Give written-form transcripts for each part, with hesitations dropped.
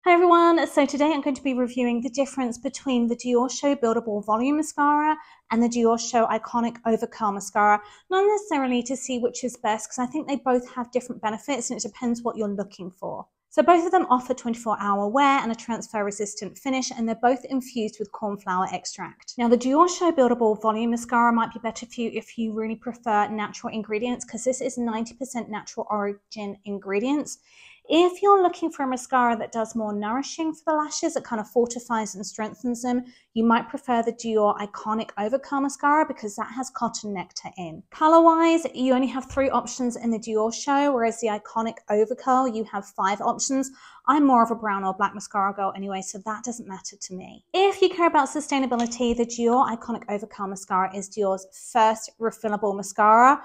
Hi everyone, so today I'm going to be reviewing the difference between the Diorshow Buildable Volume Mascara and the Diorshow Iconic Overcurl Mascara. Not necessarily to see which is best, because I think they both have different benefits and it depends what you're looking for. So both of them offer 24-hour wear and a transfer-resistant finish, and they're both infused with cornflower extract. Now the Diorshow Buildable Volume Mascara might be better for you if you really prefer natural ingredients, because this is 90% natural origin ingredients. If you're looking for a mascara that does more nourishing for the lashes, that kind of fortifies and strengthens them, you might prefer the Dior Iconic Overcurl Mascara because that has cotton nectar in. Color-wise, you only have 3 options in the Diorshow, whereas the Iconic Overcurl, you have 5 options. I'm more of a brown or black mascara girl anyway, so that doesn't matter to me. If you care about sustainability, the Dior Iconic Overcurl Mascara is Dior's first refillable mascara.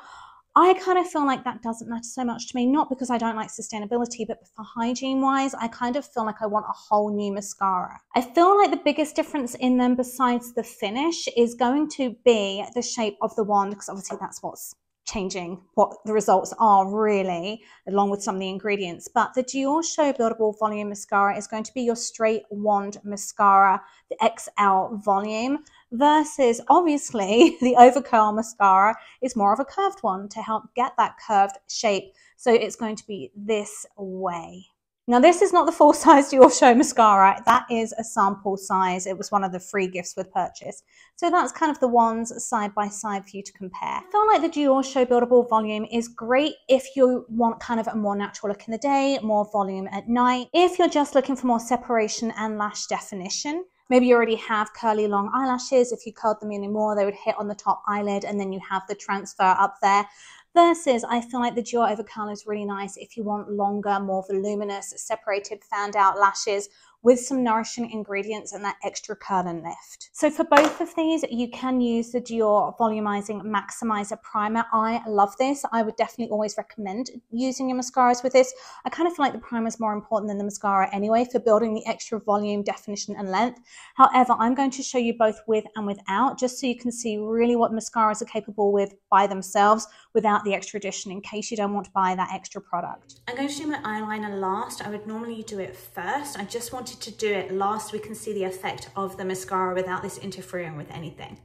I kind of feel like that doesn't matter so much to me, not because I don't like sustainability, but for hygiene-wise, I kind of feel like I want a whole new mascara. I feel like the biggest difference in them, besides the finish, is going to be the shape of the wand, because obviously that's what's changing what the results are really, along with some of the ingredients. But the Diorshow Buildable Volume Mascara is going to be your straight wand mascara, the XL volume, versus obviously the Overcurl mascara is more of a curved one to help get that curved shape. So it's going to be this way. Now this is not the full size Diorshow mascara, that is a sample size. It was one of the free gifts with purchase. So that's kind of the ones side by side for you to compare. I feel like the Diorshow Buildable Volume is great if you want kind of a more natural look in the day, more volume at night. If you're just looking for more separation and lash definition, maybe you already have curly long eyelashes. If you curled them any more, they would hit on the top eyelid and then you have the transfer up there. Versus, I feel like the Dior Overcurl is really nice if you want longer, more voluminous, separated, fanned out lashes with some nourishing ingredients and that extra curl and lift. So for both of these, you can use the Dior Volumizing Maximizer Primer. I love this. I would definitely always recommend using your mascaras with this. I kind of feel like the primer is more important than the mascara anyway for building the extra volume, definition, and length. However, I'm going to show you both with and without, just so you can see really what mascaras are capable with by themselves without the extra addition, in case you don't want to buy that extra product. I'm going to do my eyeliner last. I would normally do it first. I just wanted to do it last so we can see the effect of the mascara without this interfering with anything.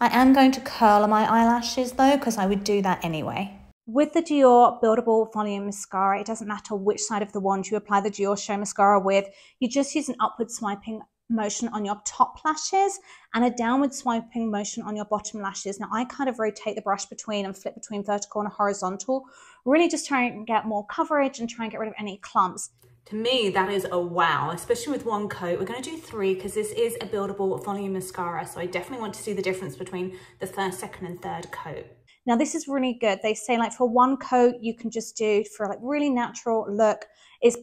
I am going to curl my eyelashes though, because I would do that anyway. With the Dior Buildable Volume Mascara, it doesn't matter which side of the wand you apply the Diorshow mascara with. You just use an upward swiping motion on your top lashes and a downward swiping motion on your bottom lashes. Now I kind of rotate the brush between and flip between vertical and horizontal, really just trying to get more coverage and try and get rid of any clumps. To me, that is a wow, especially with one coat. We're going to do 3 because this is a buildable volume mascara, so I definitely want to see the difference between the first, second, and third coat. Now this is really good. They say like for 1 coat, you can just do for like really natural look,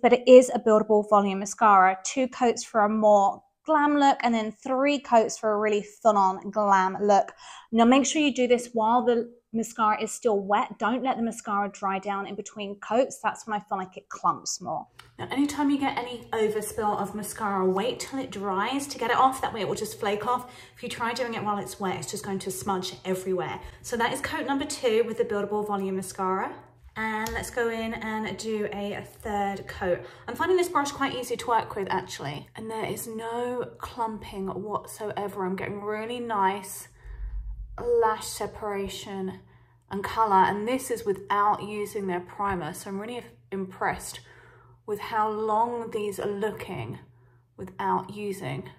but it is a buildable volume mascara. 2 coats for a more glam look, and then 3 coats for a really full-on glam look. Now make sure you do this while the mascara is still wet. Don't let the mascara dry down in between coats. That's when I feel like it clumps more. Now anytime you get any overspill of mascara, wait till it dries to get it off. That way it will just flake off. If you try doing it while it's wet, it's just going to smudge everywhere. So that is coat number 2 with the buildable volume mascara. And let's go in and do a 3rd coat. I'm finding this brush quite easy to work with actually. And there is no clumping whatsoever. I'm getting really nice lash separation and color. And this is without using their primer. So I'm really impressed with how long these are looking without using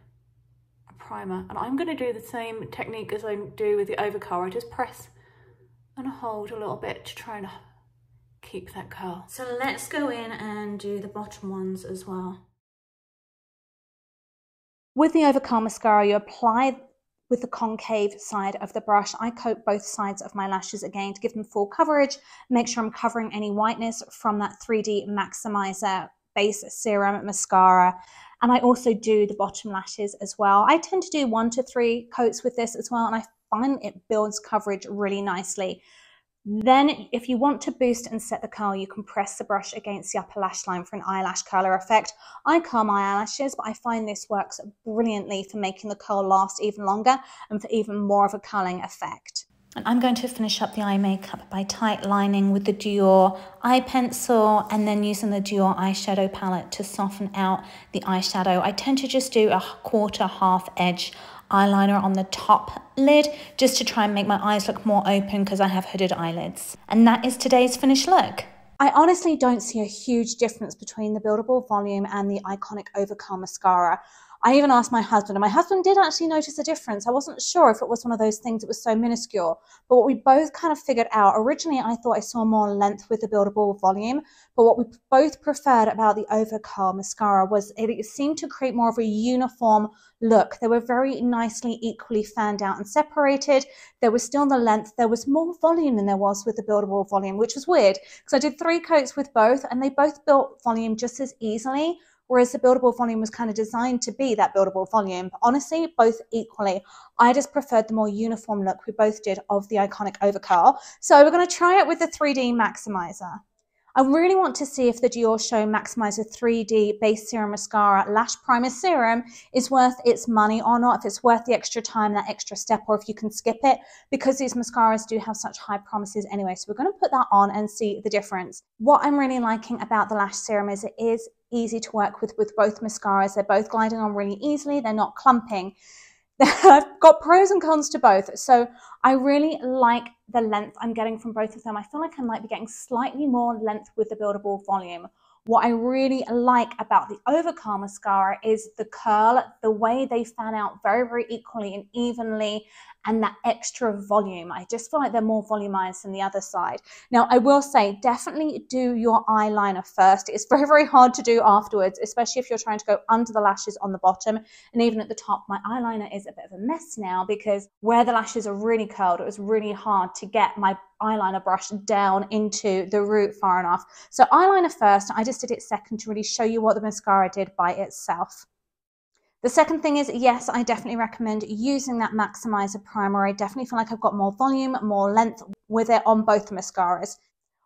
a primer. And I'm gonna do the same technique as I do with the Overcurl. I just press and hold a little bit to try and keep that curl. So let's go in and do the bottom ones as well. With the Overcurl mascara, you apply with the concave side of the brush. I coat both sides of my lashes again to give them full coverage, make sure I'm covering any whiteness from that 3D Maximizer Base Serum Mascara. And I also do the bottom lashes as well. I tend to do 1 to 3 coats with this as well, and I find it builds coverage really nicely. Then if you want to boost and set the curl, you can press the brush against the upper lash line for an eyelash curler effect. I curl my eyelashes, but I find this works brilliantly for making the curl last even longer and for even more of a curling effect. And I'm going to finish up the eye makeup by tight lining with the Dior eye pencil and then using the Dior eyeshadow palette to soften out the eyeshadow. I tend to just do a quarter half edge eyeliner on the top lid just to try and make my eyes look more open because I have hooded eyelids. And that is today's finished look. I honestly don't see a huge difference between the Buildable Volume and the Iconic Overcurl Mascara. I even asked my husband, and my husband did actually notice a difference. I wasn't sure if it was one of those things that was so minuscule, but what we both kind of figured out, originally I thought I saw more length with the Buildable Volume, but what we both preferred about the Overcurl Mascara was it seemed to create more of a uniform look. They were very nicely equally fanned out and separated. There was still the length. There was more volume than there was with the Buildable Volume, which was weird because I did 3 coats with both and they both built volume just as easily, whereas the Buildable Volume was kind of designed to be that Buildable Volume. But honestly, both equally. I just preferred the more uniform look we both did of the Iconic Overcurl. So we're going to try it with the 3D Maximizer. I really want to see if the Diorshow Maximizer 3D Base Serum Mascara Lash Primer Serum is worth its money or not, if it's worth the extra time, that extra step, or if you can skip it, because these mascaras do have such high promises anyway. So we're going to put that on and see the difference. What I'm really liking about the lash serum is it is easy to work with both mascaras. They're both gliding on really easily. They're not clumping. I've got pros and cons to both. So I really like the length I'm getting from both of them. I feel like I might be getting slightly more length with the Buildable Volume. What I really like about the Overcurl mascara is the curl, the way they fan out very, very equally and evenly, and that extra volume. I just feel like they're more volumized than the other side. Now, I will say, definitely do your eyeliner first. It's very, very hard to do afterwards, especially if you're trying to go under the lashes on the bottom. And even at the top, my eyeliner is a bit of a mess now because where the lashes are really curled, it was really hard to get my eyeliner brush down into the root far enough. So eyeliner first. I just did it second to really show you what the mascara did by itself. The second thing is, yes, I definitely recommend using that Maximizer primer. I definitely feel like I've got more volume, more length with it on both the mascaras.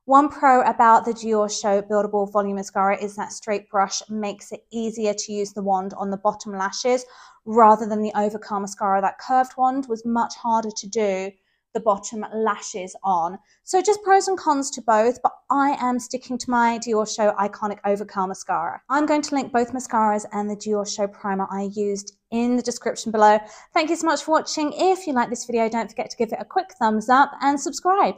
One pro about the Diorshow Buildable Volume Mascara is that straight brush makes it easier to use the wand on the bottom lashes rather than the Overcurl mascara. That curved wand was much harder to do the bottom lashes on. So just pros and cons to both, but I am sticking to my Diorshow Iconic Overcurl Mascara. I'm going to link both mascaras and the Diorshow primer I used in the description below. Thank you so much for watching. If you like this video, don't forget to give it a quick thumbs up and subscribe.